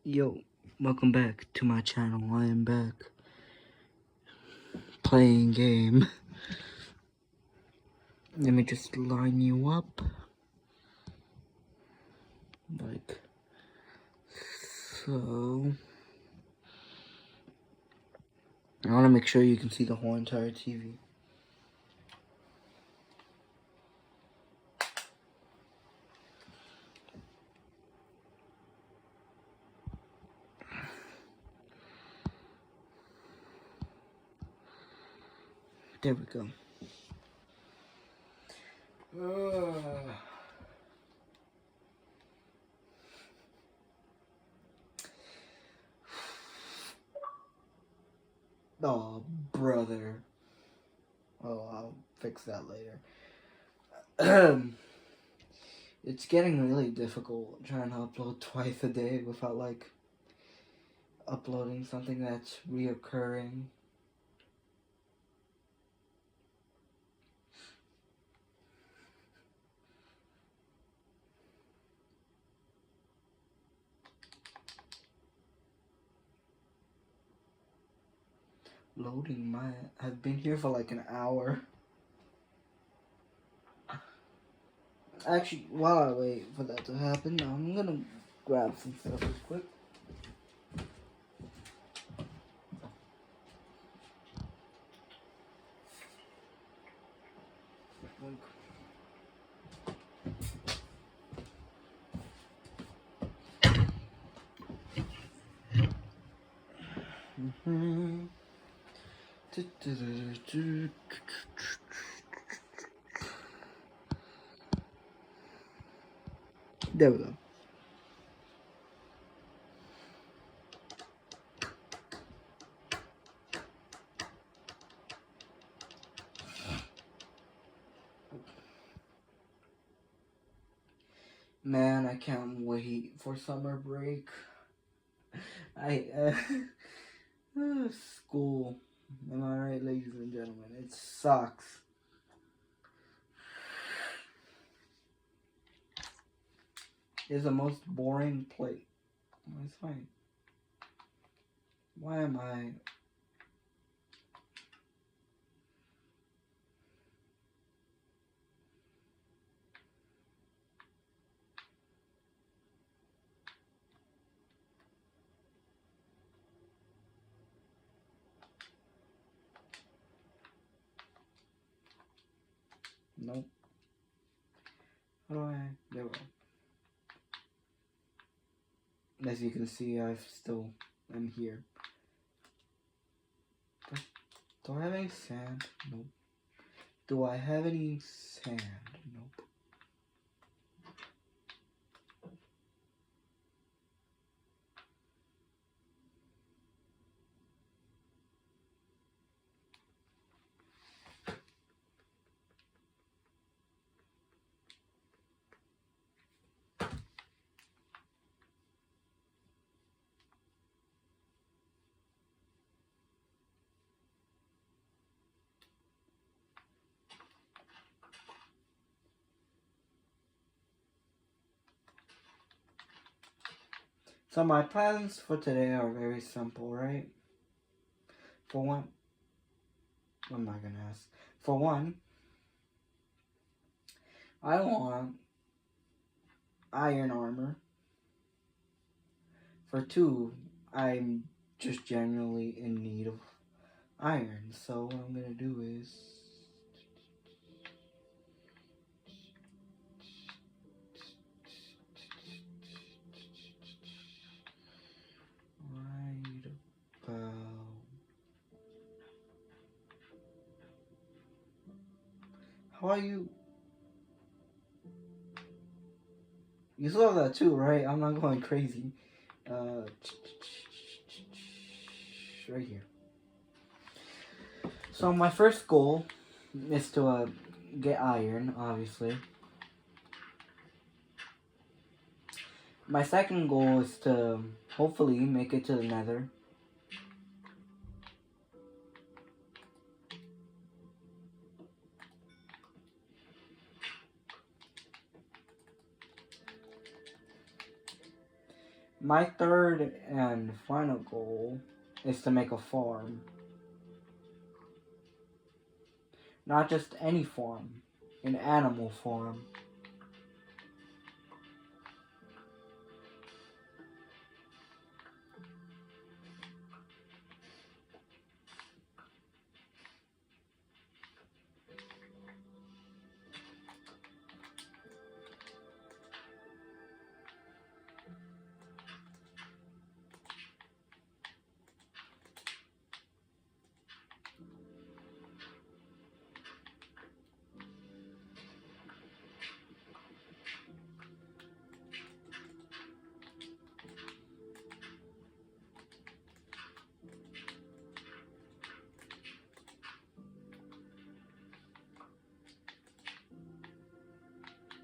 Yo, welcome back to my channel. I am back playing game. Let me just line you up. Like so. I want to make sure you can see the whole entire TV. There we go. Oh, brother. Oh, I'll fix that later. It's getting really difficult trying to upload twice a day without, like, uploading something that's reoccurring. Loading I've been here for like an hour. Actually, while I wait for that to happen, I'm gonna grab some stuff real quick. There we go. Man, I can't wait for summer break. School. Am I right, ladies and gentlemen? It sucks. It's the most boring place. It's fine. Why am I... Nope. How do I... There we go. As you can see, I still am here. Do I have any sand? Nope. Do I have any sand? Nope. So my plans for today are very simple, right? For one, what am I gonna ask? For one, I want iron armor. For two, I'm just generally in need of iron. So what I'm gonna do is... right about... How are you? You saw that too, right? I'm not going crazy. Right here. So my first goal is to get iron, obviously. My second goal is to hopefully make it to the nether. My third and final goal is to make a farm. Not just any farm, an animal farm.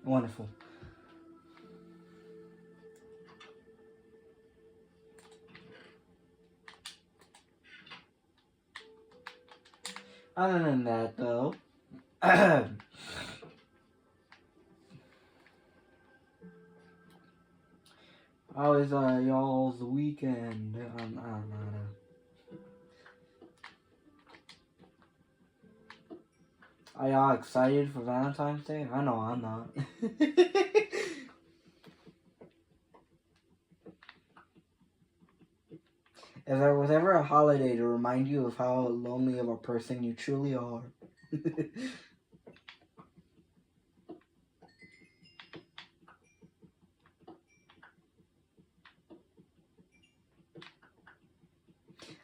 Wonderful. Other than that, though, how is y'all's weekend? I don't know. Are y'all excited for Valentine's Day? I know I'm not. If there was ever a holiday to remind you of how lonely of a person you truly are.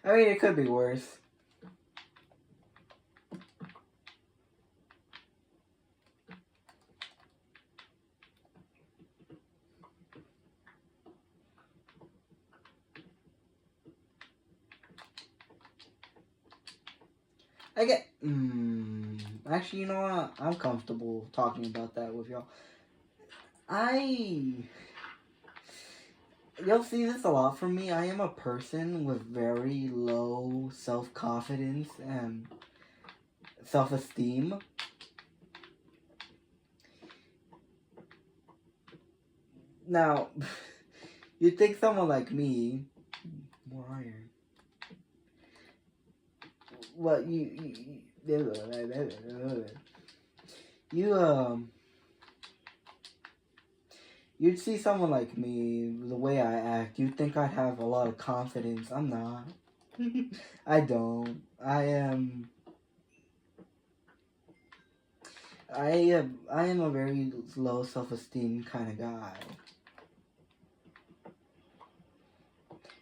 I mean, it could be worse. I get. Actually, you know what? I'm comfortable talking about that with y'all. You'll see this a lot from me. I am a person with very low self-confidence and self-esteem. Now, you'd think someone like me, more iron. Well, you'd see someone like me, the way I act, you'd think I'd have a lot of confidence. I'm not. I don't. I am a very low self-esteem kind of guy.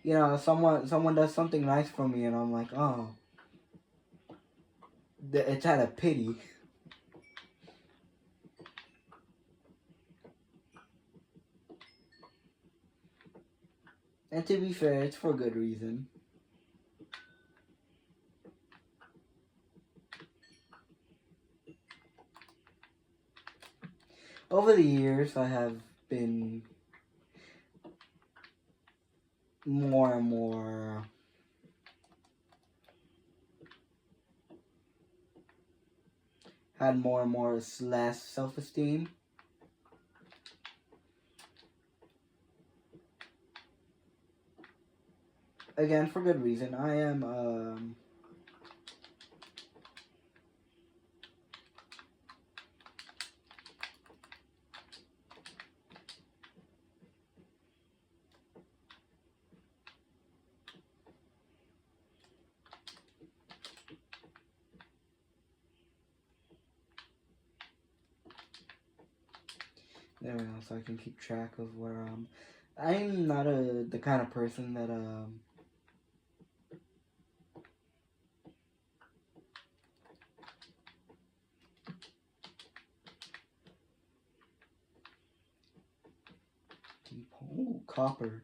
You know, someone does something nice for me, and I'm like, oh, it's out of pity. And to be fair, it's for good reason. Over the years, I have been more and more had more and more less self-esteem. Again, for good reason. I am there we go, so I can keep track of where I'm not the kind of person that ooh, copper.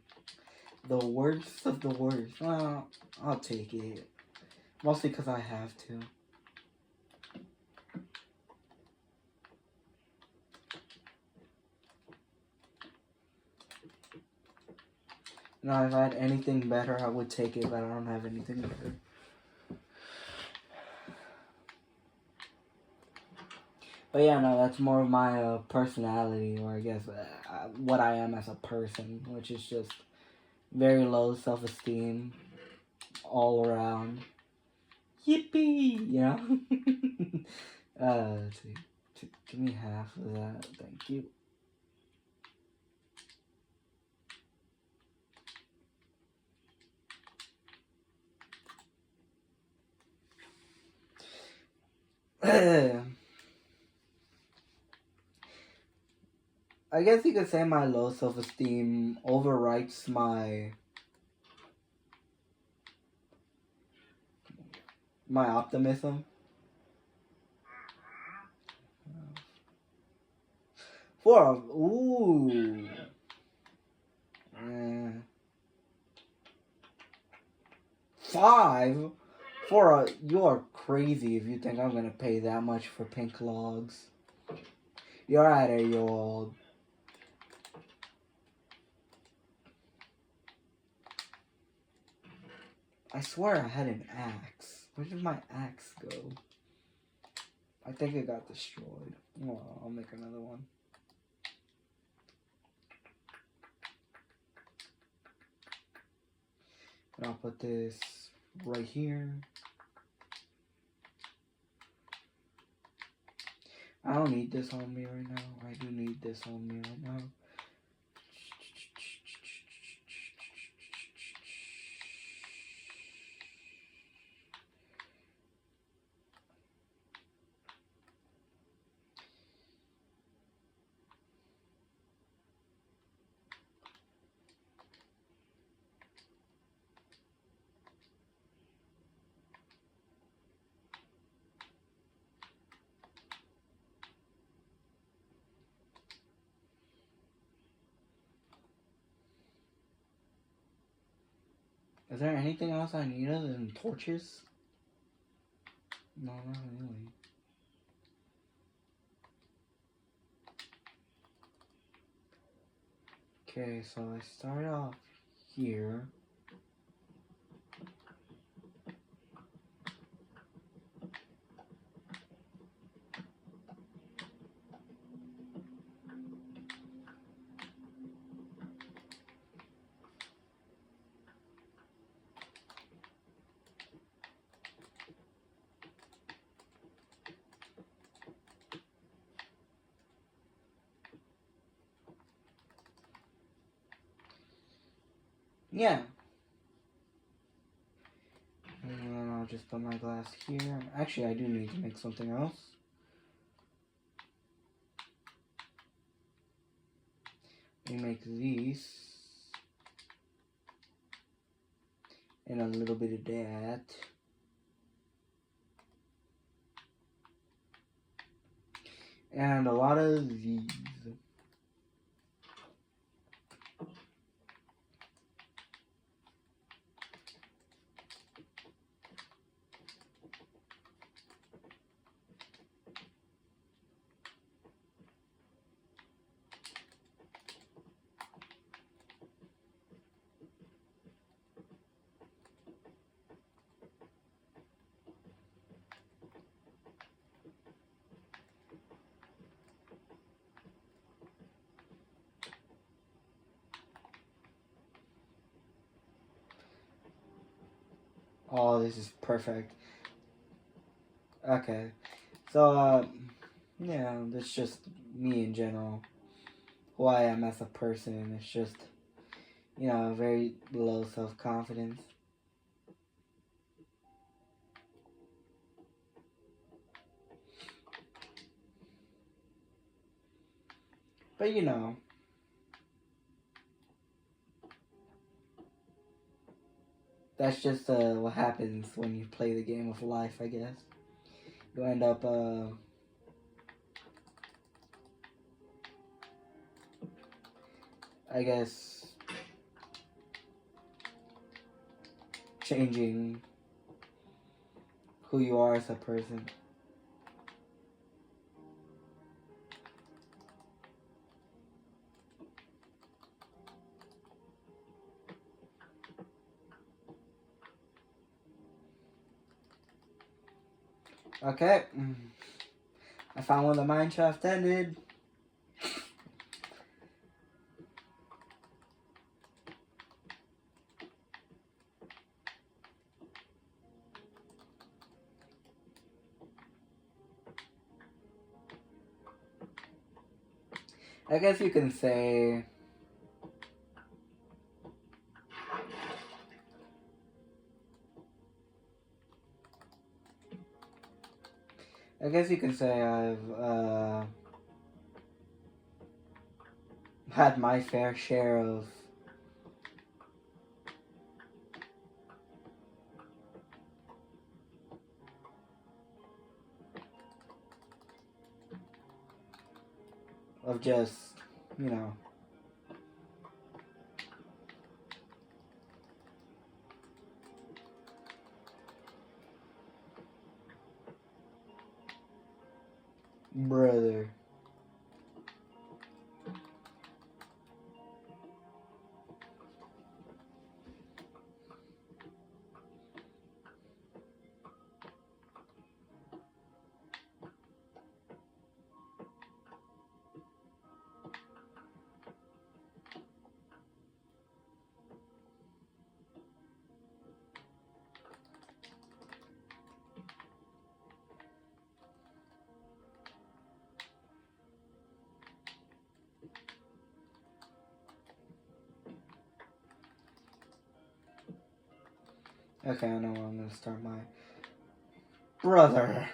The worst of the worst. Well, I'll take it. Mostly because I have to. Now, if I had anything better, I would take it, but I don't have anything better. But yeah, no, that's more of my personality, or I guess what I am as a person, which is just very low self-esteem all around. Yippee! You know? Let's see. Give me half of that. Thank you. I guess you could say my low self-esteem overwrites my optimism. Ooh. 5? You are crazy if you think I'm gonna pay that much for pink logs. You're out of your old. I swear I had an axe. Where did my axe go? I think it got destroyed. Oh, I'll make another one. And I'll put this right here. I don't need this on me right now. I do need this on me right now. Is there anything else I need other than torches? No, not really. Okay, so I start off here. Yeah. And then I'll just put my glass here. Actually, I do need to make something else. We make these. And a little bit of that. And a lot of these. Oh, this is perfect. Okay. So, yeah, that's just me in general. Who I am as a person. It's just, you know, very low self-confidence. But, you know. That's just what happens when you play the game of life, I guess. You end up, I guess, changing who you are as a person. Okay. I found where the mine shaft ended. I guess you can say... I guess you can say I've had my fair share of just, you know, brother. Okay, I know where I'm gonna start my brother.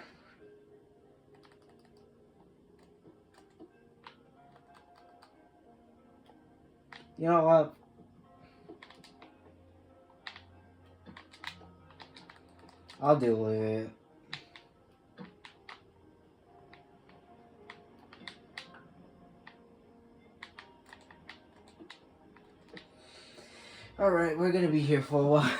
You know what? I'll deal with it. Alright, we're gonna be here for a while.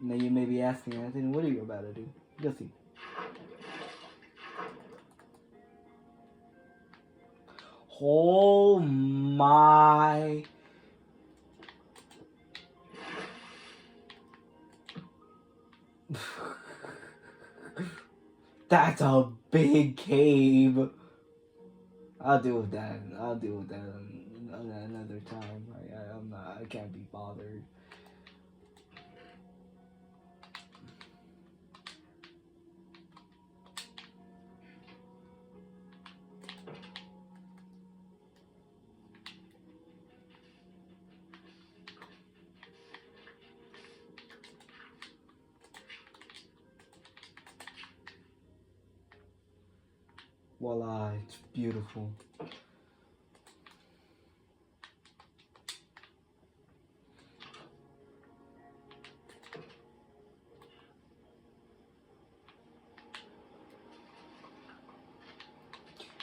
Now you may be asking, Anthony, what are you about to do? You'll see. Oh my... That's a big cave. I'll deal with that. I'll deal with that another time. I'm not. I can't be bothered. Voila, it's beautiful.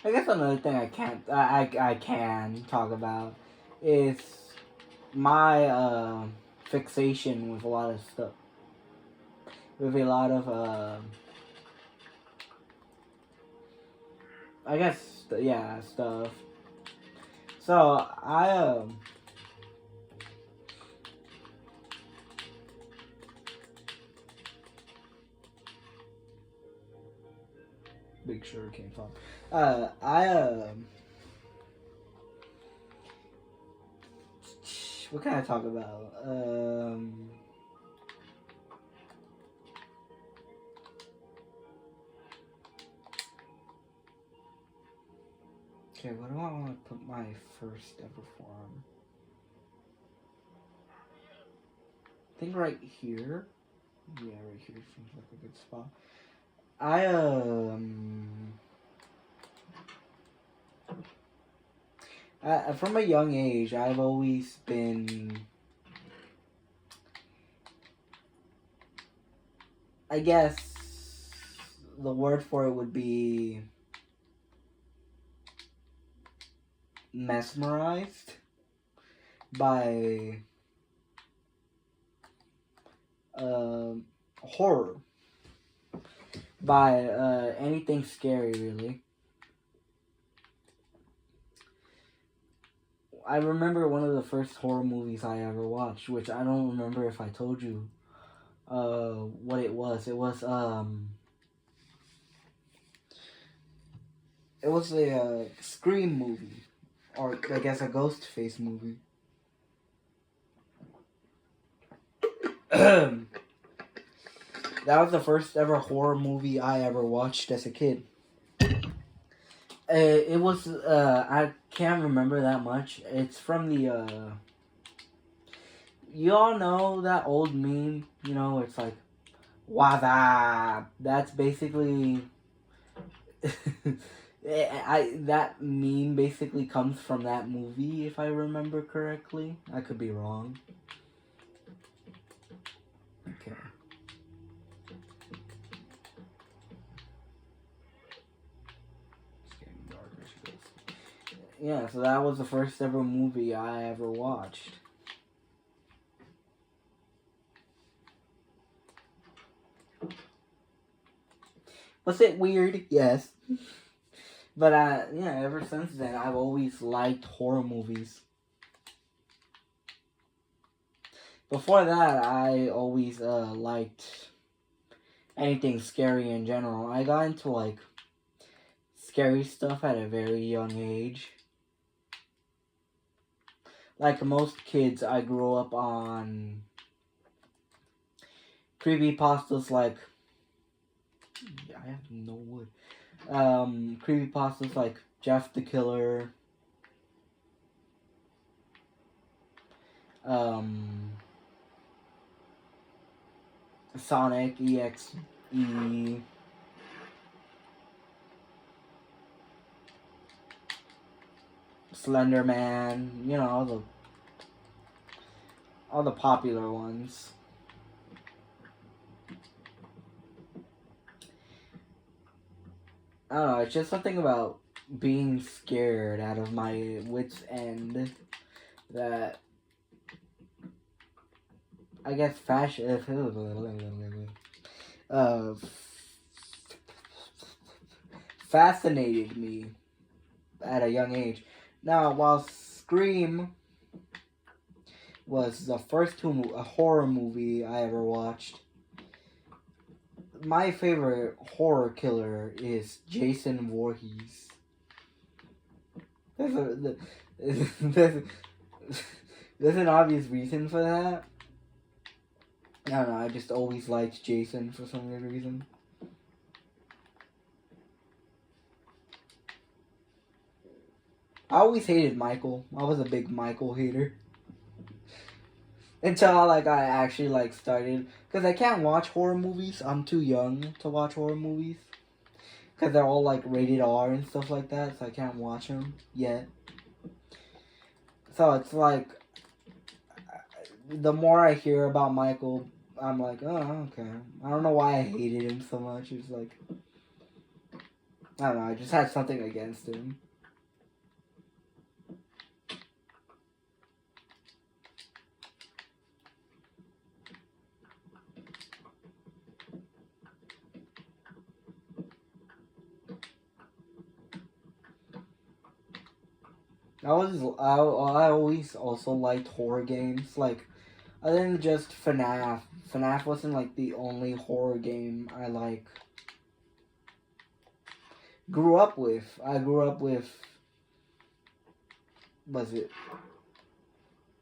I guess another thing I can talk about is my fixation with a lot of stuff. With a lot of I guess yeah, stuff. So I big sugarcane farm. What can I talk about? Okay, what do I want to put my first ever farm? I think right here. Yeah, right here seems like a good spot. From a young age, I've always been, I guess the word for it would be mesmerized by horror, by anything scary, really. I remember one of the first horror movies I ever watched, which I don't remember if I told you what it was. It was a Scream movie, or I guess a Ghostface movie. That was the first ever horror movie I ever watched as a kid. It was, I can't remember that much. It's from the, you all know that old meme? You know, it's like, Wada. That's basically, that meme basically comes from that movie, if I remember correctly. I could be wrong. Okay. It's getting darker. Yeah, so that was the first ever movie I ever watched. Was it weird? Yes. But yeah, ever since then, I've always liked horror movies. Before that, I always liked anything scary in general. I got into like scary stuff at a very young age. Like most kids, I grew up on creepypastas like, I have no wood. Creepypastas like Jeff the Killer. Sonic EXE. Slender Man, you know, all the popular ones. I don't know, it's just something about being scared out of my wits' end that I guess fascinated me at a young age. Now, while Scream was the first horror movie I ever watched, my favorite horror killer is Jason Voorhees. There's an obvious reason for that. I don't know, I just always liked Jason for some weird reason. I always hated Michael. I was a big Michael hater. Until I actually started, because I can't watch horror movies. I'm too young to watch horror movies, because they're all like rated R and stuff like that, so I can't watch them yet. So it's like, the more I hear about Michael, I'm like, oh, okay. I don't know why I hated him so much. It's like, I don't know, I just had something against him. I always also liked horror games. Like, other than just FNAF. FNAF wasn't like the only horror game I grew up with. I grew up with, was it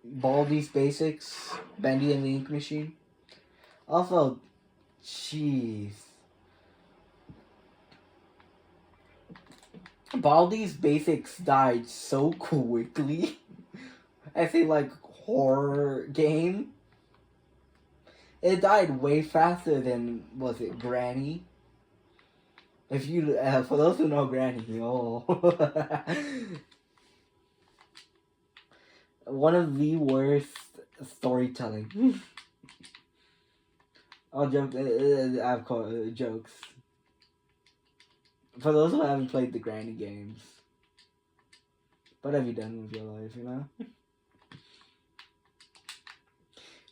Baldi's Basics, Bendy and the Ink Machine? Also, jeez, Baldi's Basics died so quickly. I say like horror game. It died way faster than, was it Granny? If you, for those who know Granny, oh. One of the worst storytelling. I'll joke, I've called jokes. For those who haven't played the Granny games. What have you done with your life, you know?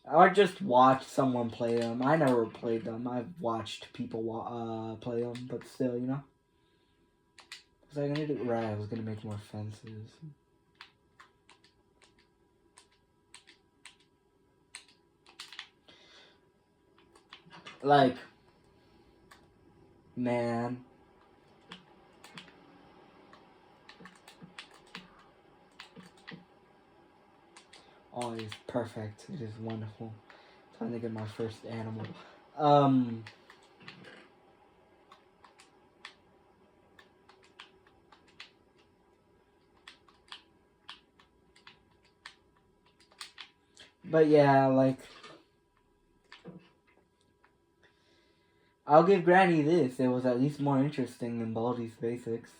Or just watch someone play them. I never played them. I've watched people play them, but still, you know? Was I gonna do? Right, I was gonna make more fences. Like, man. Oh, it is perfect. It is wonderful. I'm trying to get my first animal. But yeah, like, I'll give Granny this. It was at least more interesting than Baldi's Basics.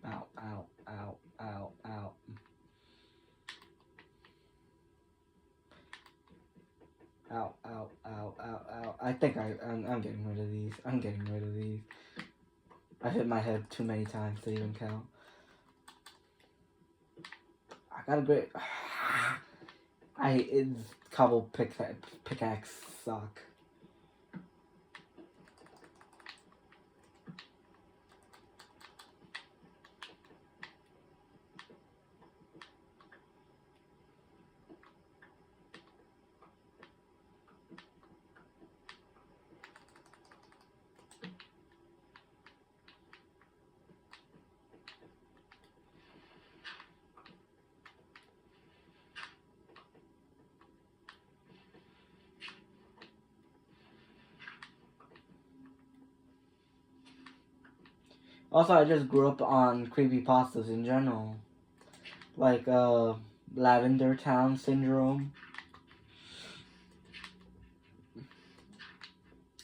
Ow, ow, ow, ow, ow. Ow, ow, ow, ow, ow. I think I'm getting rid of these. I'm getting rid of these. I hit my head too many times to even count. I got a great... It's cobble pickaxe suck. Also, I just grew up on creepypastas in general. Like, Lavender Town Syndrome.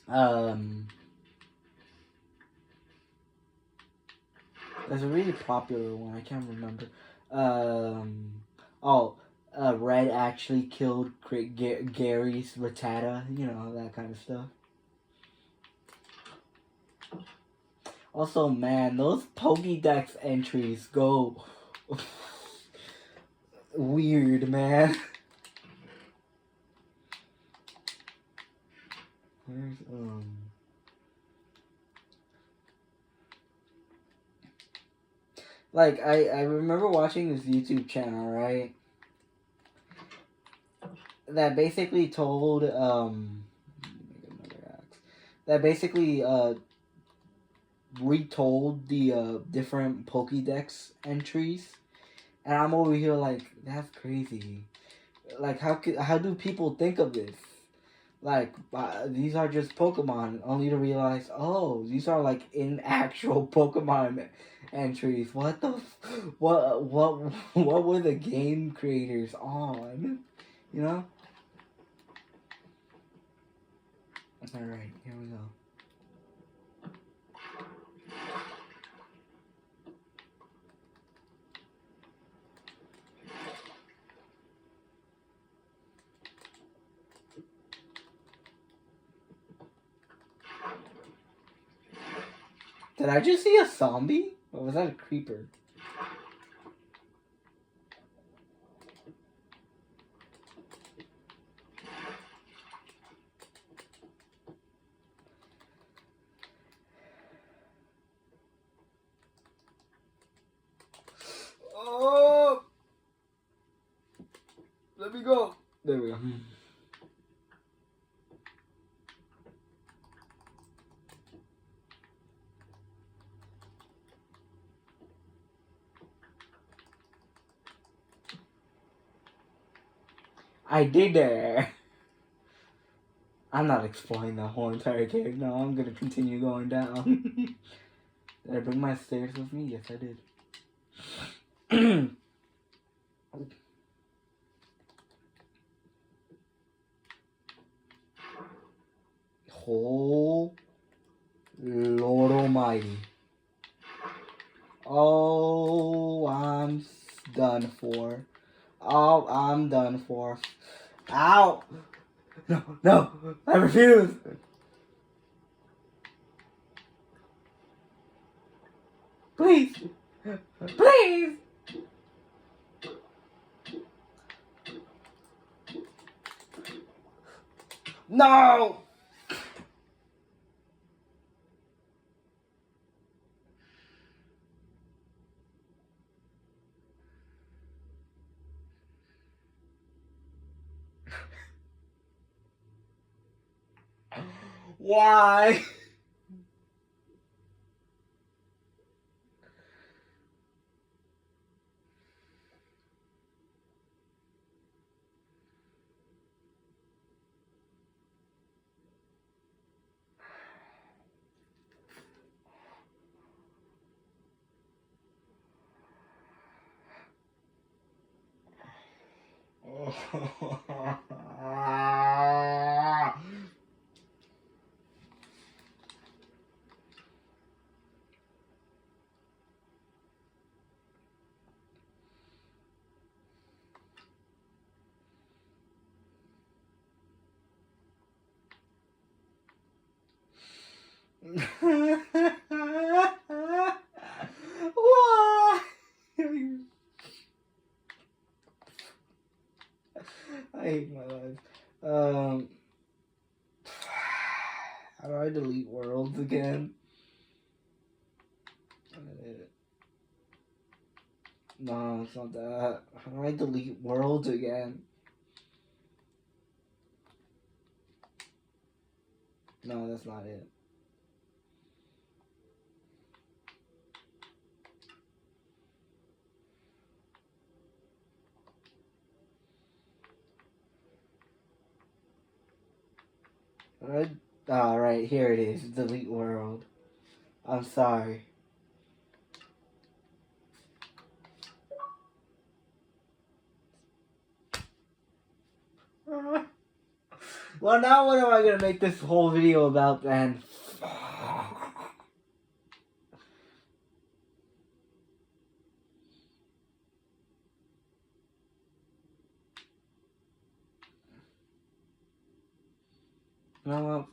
There's a really popular one. I can't remember. Red actually killed Gary's Rattata. You know, that kind of stuff. Also, man, those Pokédex entries go weird, man. Where's Like, I remember watching this YouTube channel, right? That basically told, that basically, retold the, different Pokédex entries. And I'm over here like, that's crazy. Like, how do people think of this? Like, these are just Pokemon, only to realize, oh, these are like in actual Pokemon entries. What the, what were the game creators on? You know? Alright, here we go. Did I just see a zombie? Or was that a creeper? Oh! Let me go. There we go. I did it. I'm not exploring the whole entire cave. No, I'm gonna continue going down. Did I bring my stairs with me? Yes, I did. Oh, Lord Almighty. Oh, I'm done for. Oh, I'm done for. Ow! No, no, I refuse! Please! Please! No! Why? Why? I hate my life. How do I delete worlds again? No, it's not that. How do I delete worlds again? No, that's not it. Alright, here it is. Delete world. I'm sorry. Well, now what am I gonna make this whole video about then? You know what?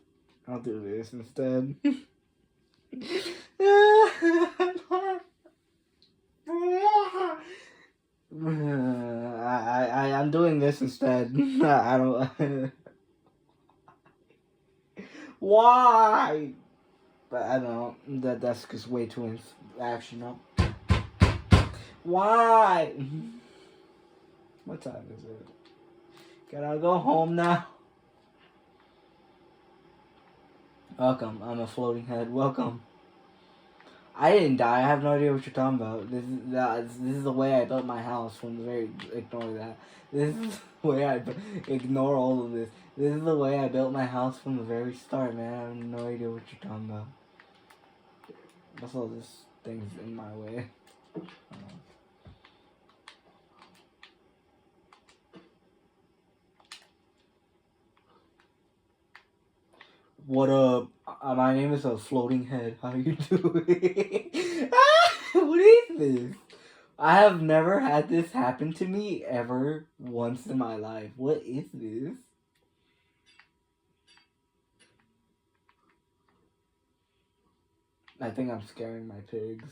I'll do this instead. I'm doing this instead. I don't. Why? But I don't know. That's just way too actional. Why? What time is it? Can I go home now? Welcome. I'm a floating head. Welcome. I didn't die. I have no idea what you're talking about. This is the way I built my house from the very. Ignore that. This is the way I ignore all of this. This is the way I built my house from the very start, man. I have no idea what you're talking about. Also, this thing's in my way. What up? My name is a floating head. How you doing? What is this? I have never had this happen to me ever once in my life. What is this? I think I'm scaring my pigs.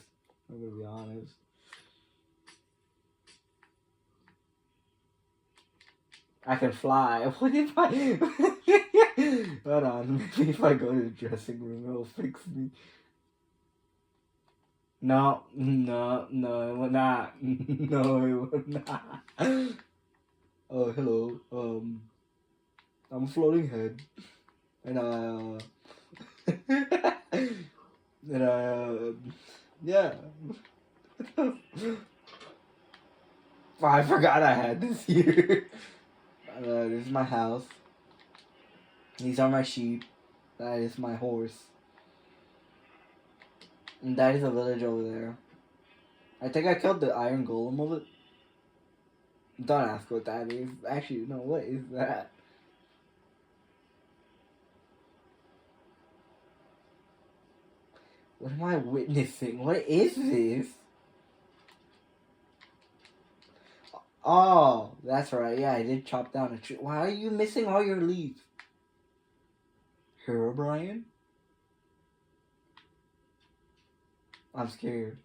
I'm gonna be honest. I can fly. What if I... Hold on. Maybe if I go to the dressing room, it'll fix me. No, it will not. No, it will not. Oh, hello. I'm a floating head. And yeah. Oh, I forgot I had this here. This is my house. These are my sheep. That is my horse. And that is a village over there. I think I killed the iron golem of it. Don't ask what that is. Actually, no, what is that? What am I witnessing? What is this? Oh, that's right. Yeah, I did chop down a tree. Why are you missing all your leaves? Here, Brian? I'm scared.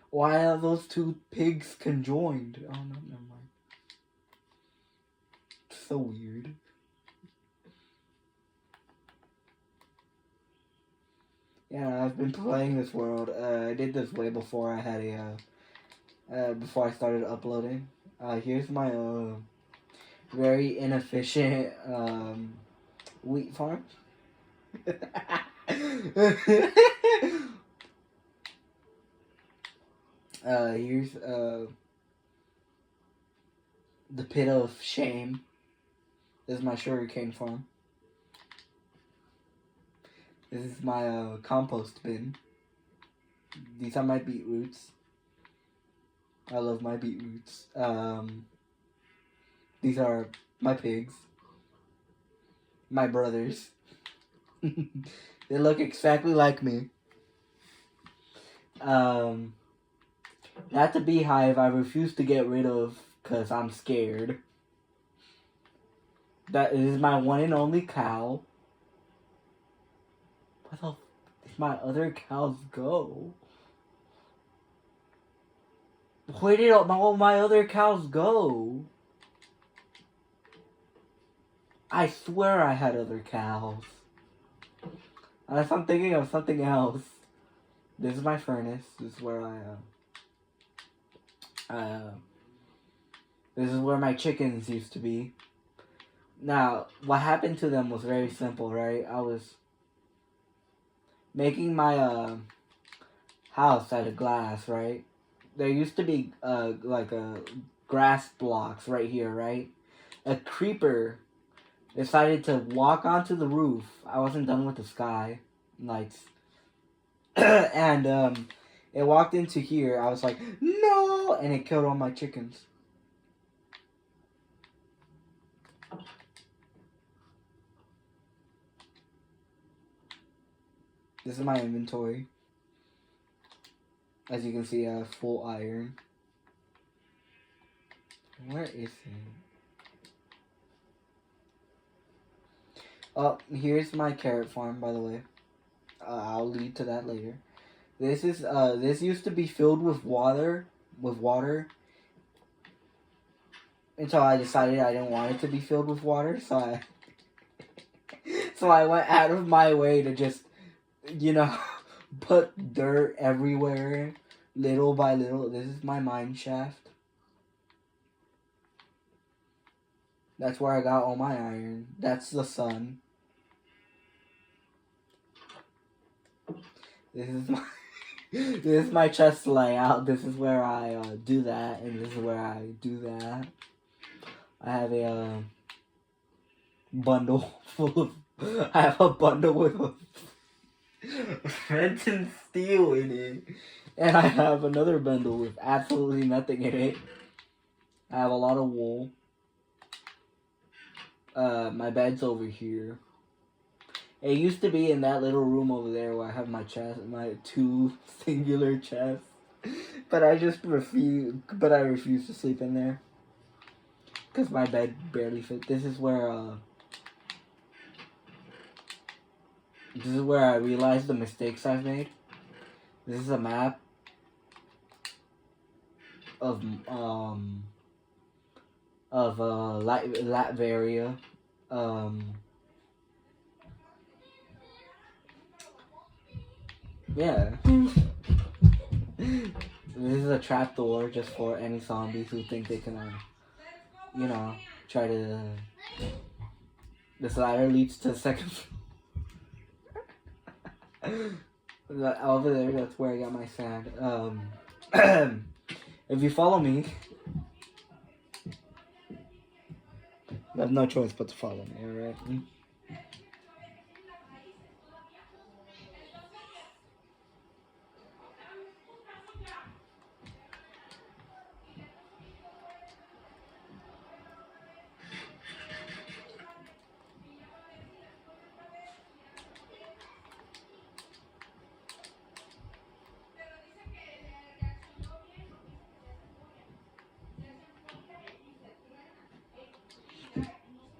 Why are those two pigs conjoined? Oh, no, never mind. So weird. Yeah, I've been playing this world. I did this way before I had before I started uploading. Here's my, very inefficient, wheat farm. Here's, the pit of shame. This is my sugarcane farm. This is my, compost bin. These are my beetroots. I love my beetroots. These are my pigs. My brothers. They look exactly like me. That's a beehive I refuse to get rid of because I'm scared. That is my one and only cow. Where the did my other cows go? Where did all my other cows go? I swear I had other cows. Unless I'm thinking of something else. This is my furnace. This is where this is where my chickens used to be. Now, what happened to them was very simple, right? I was making my house out of glass, right? There used to be like grass blocks right here, right? A creeper decided to walk onto the roof. I wasn't done with the sky lights. And it walked into here. I was like, no! And it killed all my chickens. This is my inventory. As you can see, I have full iron. Where is it? Oh, here's my carrot farm, by the way. I'll lead to that later. This is this used to be filled with water, until I decided I didn't want it to be filled with water, so I went out of my way to just, you know, put dirt everywhere, little by little. This is my mine shaft. That's where I got all my iron. That's the sun. This is my this is my chest layout. This is where I do that, and this is where I do that. I have a bundle full of. I have a bundle with flint and steel in it, and I have another bundle with absolutely nothing in it. I have a lot of wool. My bed's over here. It used to be in that little room over there where I have my chest, my two singular chests. But I refuse to sleep in there. Because my bed barely fit. This is where I realized the mistakes I've made. This is a map of Latveria. Yeah. This is a trapdoor just for any zombies who think they can, you know, try to. This ladder leads to the second floor. Over there, that's where I got my sand. If you follow me, you have no choice but to follow me, alright?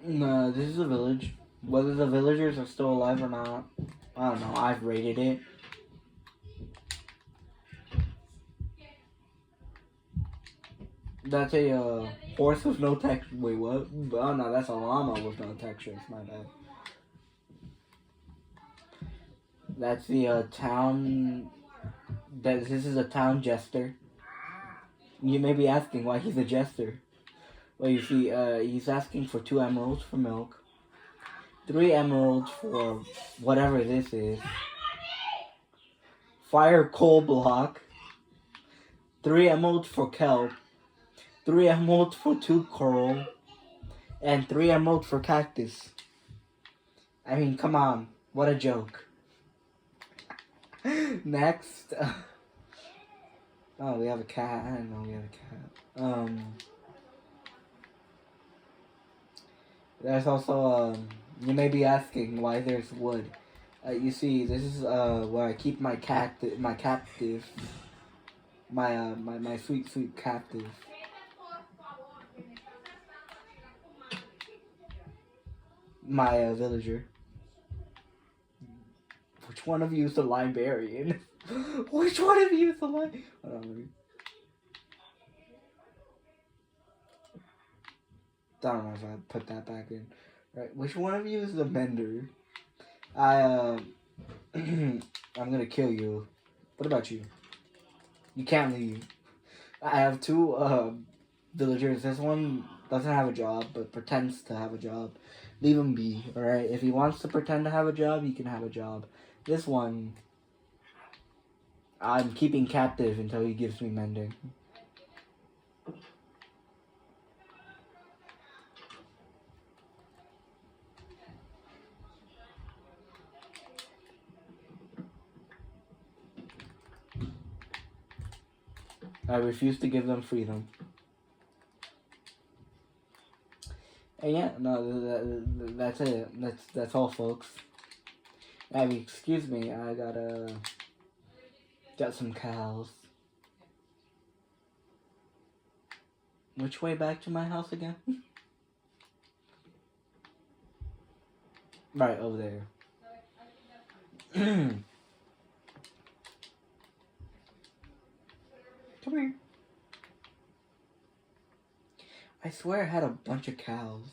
No, this is a village. Whether the villagers are still alive or not, I don't know. I've raided it. That's a horse with no texture. Wait, what? Oh no, that's a llama with no texture. It's my bad. That's the town. This is a town jester. You may be asking why he's a jester. Well, you see, he's asking for 2 emeralds for milk, 3 emeralds for whatever this is, fire coal block, 3 emeralds for kelp, 3 emeralds for 2 coral, and 3 emeralds for cactus. I mean, come on, what a joke. Next. Oh, we have a cat. I didn't know we had a cat. There's also, you may be asking why there's wood. You see, this is where I keep my captive, my sweet captive. My villager. Which one of you is the librarian? Which one of you is the librarian? Hold on, let me. I don't know if I put that back in. Right, which one of you is the mender? I'm gonna kill you. What about you? You can't leave. I have two villagers. This one doesn't have a job, but pretends to have a job. Leave him be, alright? If he wants to pretend to have a job, he can have a job. This one, I'm keeping captive until he gives me mending. I refuse to give them freedom. And yeah, no, that's it. That's all, folks. I mean, excuse me, I got some cows. Which way back to my house again? Right, over there. Come here. I swear I had a bunch of cows.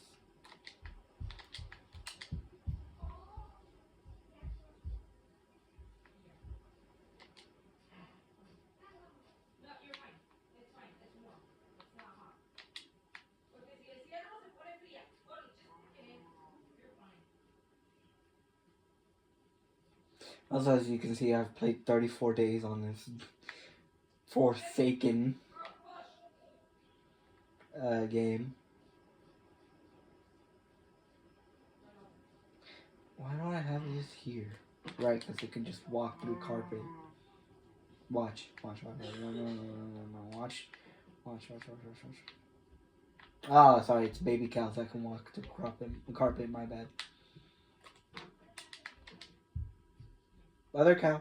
Also, as you can see, I've played 34 days on this forsaken game. Why don't I have this here? Right, because it can just walk through carpet. Watch. No. Watch. Ah, sorry, it's baby cows that can walk through carpet, my bad. Other cow.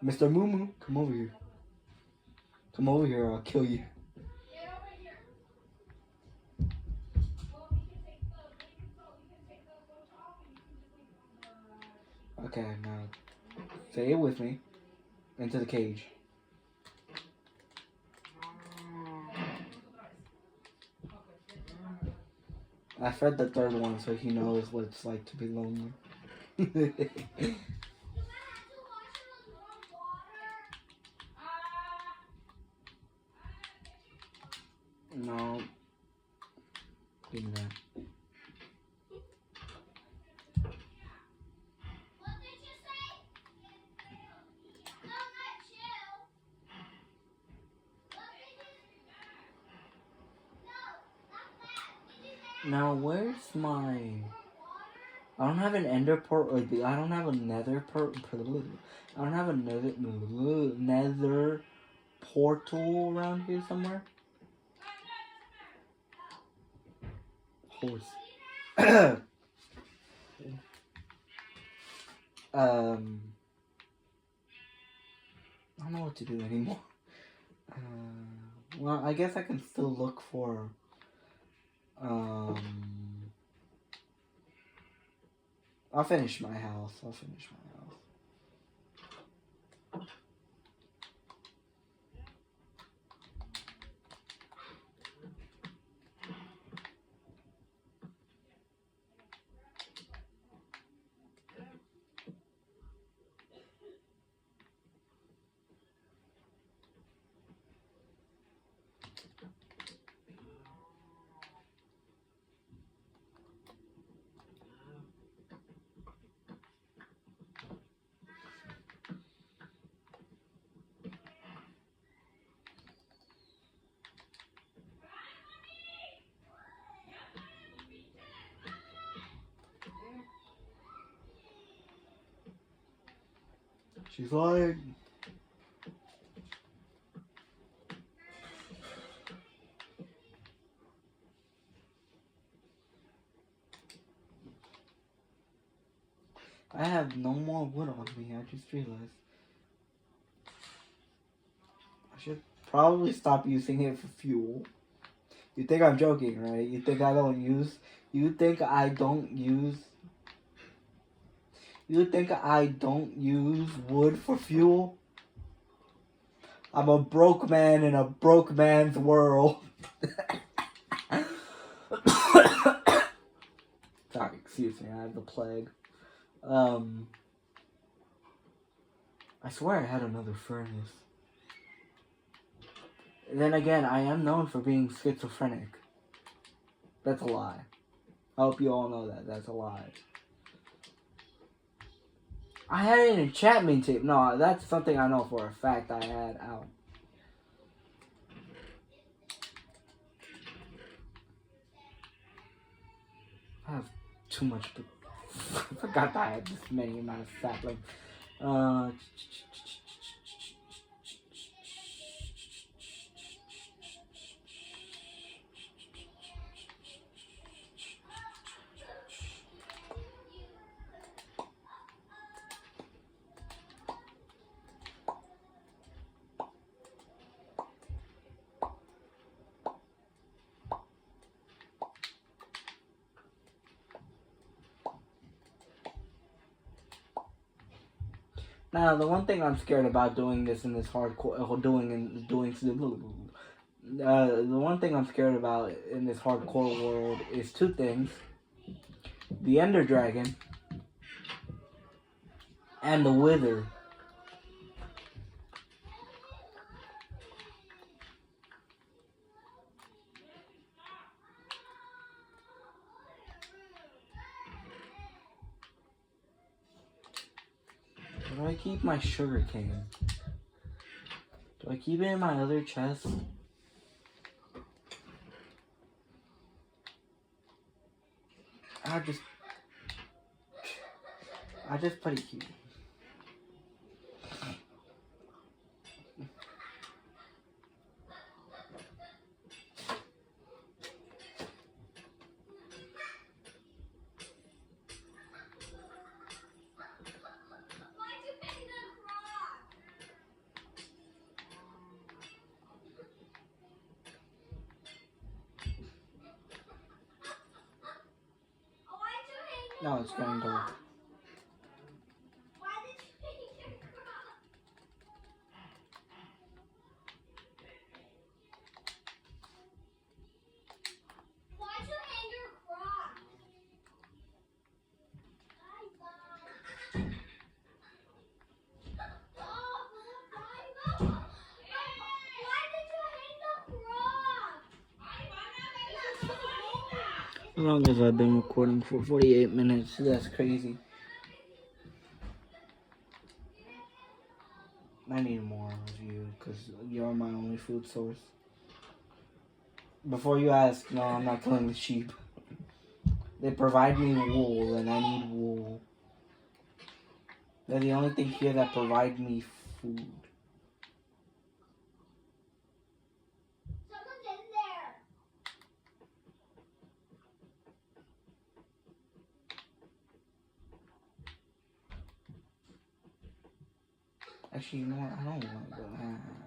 Mr. Moo, come over here. Come over here or I'll kill you. Okay, now say it with me. Into the cage. I fed the third one so he knows what it's like to be lonely. No. Give me that. Now, where's my... I don't have an ender port, or I don't have a nether port. I don't have a nether portal around here somewhere. Horse. I don't know what to do anymore. Well, I guess I can still look for... I'll finish my house. She's lying. I have no more wood on me, I just realized. I should probably stop using it for fuel. You think I'm joking, right? You think I don't use wood for fuel? I'm a broke man in a broke man's world. Sorry, excuse me, I have the plague. I swear I had another furnace. Then again, I am known for being schizophrenic. That's a lie. I hope you all know that. That's a lie. I had an enchantment tape. No, that's something I know for a fact I had out. I have too much. I forgot that I had this many amount of sapling. Now, the one thing I'm scared about doing this in this hardcore, the one thing I'm scared about in this hardcore world is two things: the Ender Dragon and the Wither. Where do I keep my sugar cane? Do I keep it in my other chest? I just put it here. No, it's getting dark. As long as I've been recording for 48 minutes, that's crazy. I need more of you, because you're my only food source. Before you ask, no, I'm not killing the sheep. They provide me wool, and I need wool. They're the only thing here that provide me food. Someone's in there. Actually, you know what? I don't want to go.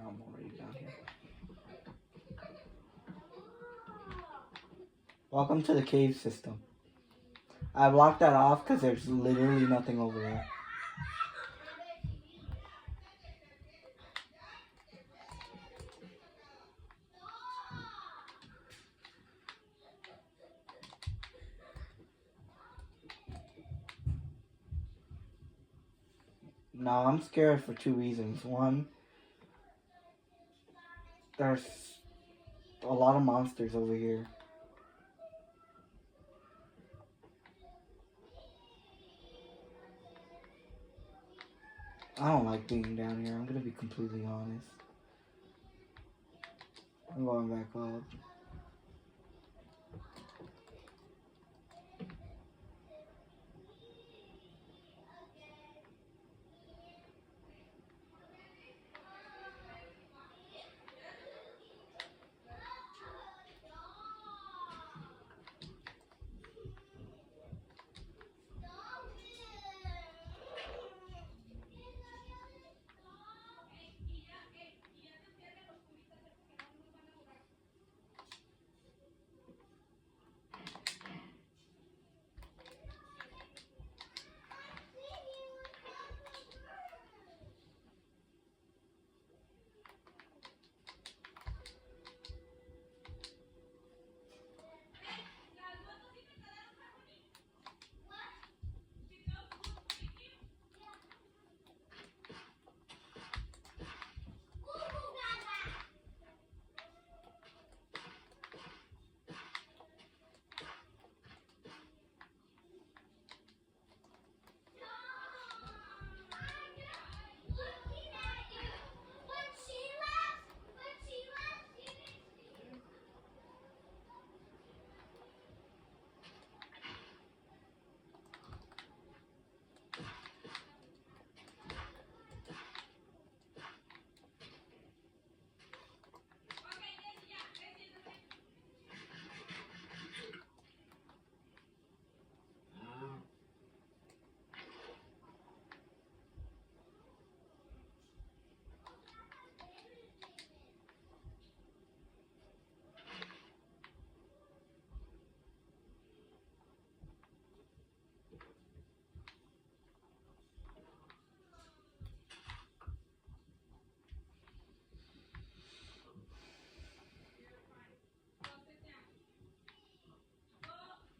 I'm already down here. Welcome to the cave system. I blocked that off because there's literally nothing over there. No, I'm scared for two reasons. One, there's a lot of monsters over here. I don't like being down here. I'm gonna be completely honest. I'm going back up.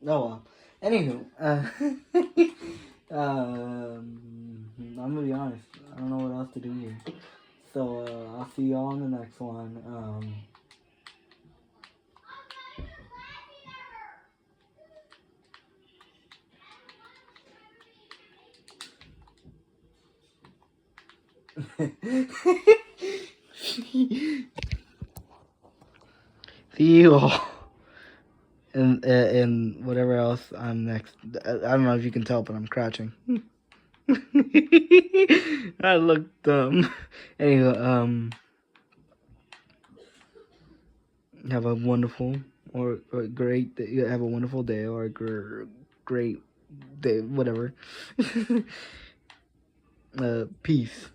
Oh well. Anywho, I'm gonna be honest. I don't know what else to do here. So I'll see y'all on the next one. See you all. And whatever else I'm next. I don't know if you can tell, but I'm crouching. I look dumb. Anyway, have a wonderful or great day. Have a wonderful day or a great day, whatever. Peace.